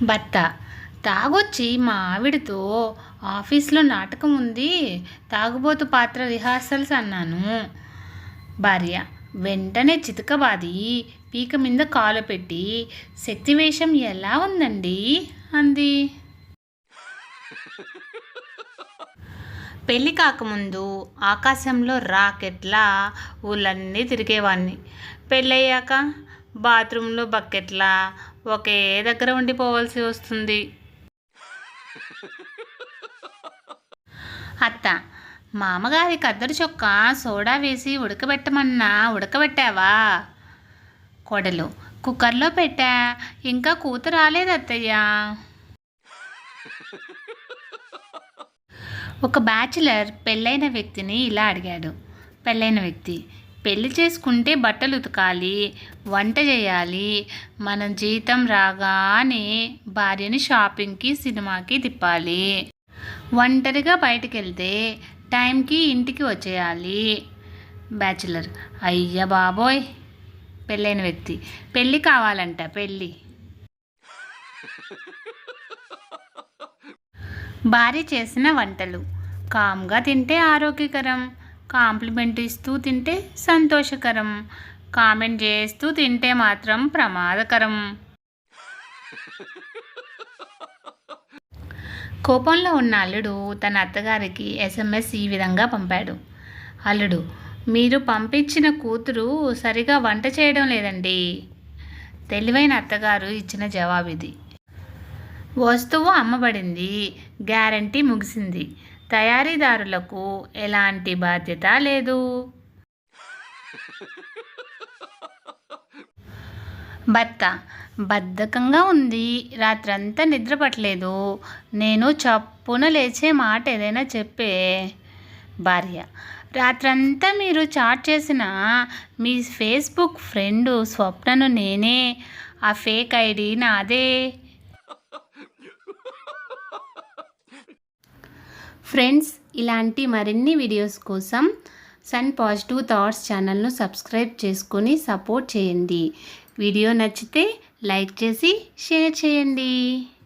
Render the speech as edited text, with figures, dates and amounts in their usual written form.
భర్త తాగొచ్చి మా ఆవిడతో ఆఫీస్లో నాటకం ఉంది, తాగుబోతు పాత్ర రిహార్సల్స్ అన్నాను. భార్య వెంటనే చితకబాది పీక మీద కాలు పెట్టి శక్తివేషం ఎలా ఉందండి అంది. పెళ్ళి కాకముందు ఆకాశంలో రాకెట్లా ఊళ్ళన్నీ తిరిగేవాడిని. పెళ్ళయ్యాక బాత్రూంలో బకెట్లా ఒకే దగ్గర ఉండిపోవాల్సి వస్తుంది. అత్త మామగారి కద్దరు చొక్కా సోడా వేసి ఉడకబెట్టమన్నా ఉడకబెట్టావా? కోడలు కుక్కర్లో పెట్టా, ఇంకా కూత రాలేదు అత్తయ్యా. ఒక బ్యాచిలర్ పెళ్ళైన వ్యక్తిని ఇలా అడిగాడు. పెళ్ళైన వ్యక్తి పెళ్లి చేసుకుంటే బట్టలు ఉతకాలి, వంట చేయాలి, మనం జీతం రాగానే భార్యని షాపింగ్కి సినిమాకి తిప్పాలి, ఒంటరిగా బయటికి వెళ్తే టైంకి ఇంటికి వచ్చేయాలి. బ్యాచిలర్ అయ్య బాబోయ్. పెళ్ళైన వ్యక్తి పెళ్ళి కావాలంట పెళ్ళి. భార్య చేసిన వంటలు కామ్గా తింటే ఆరోగ్యకరం, కాంప్లిమెంట్ ఇస్తూ తింటే సంతోషకరం, కామెంట్ చేస్తూ తింటే మాత్రం ప్రమాదకరం. కోపంలో ఉన్న అల్లుడు తన అత్తగారికి SMS ఈ విధంగా పంపాడు. అల్లుడు మీరు పంపించిన కూతురు సరిగా వంట చేయడం లేదండి. తెలివైన అత్తగారు ఇచ్చిన జవాబిది. వస్తువు అమ్మబడింది, గ్యారంటీ ముగిసింది, తయారీదారులకు ఎలాంటి బాధ్యత లేదు. భర్త బద్ధకంగా ఉంది, రాత్రంతా నిద్ర పట్టలేదు, నేను చప్పున లేచే మాట ఏదైనా చెప్పే. భార్య రాత్రంతా మీరు చాట్ చేసిన మీ ఫేస్బుక్ ఫ్రెండ్ స్వప్నను నేనే, ఆ ఫేక్ ఐడి నాదే. ఫ్రెండ్స్, ఇలాంటి మరిన్ని వీడియోస్ కోసం సన్ పాజిటివ్ థాట్స్ ఛానల్ను సబ్స్క్రైబ్ చేసుకొని సపోర్ట్ చేయండి. వీడియో నచ్చితే లైక్ చేసి షేర్ చేయండి.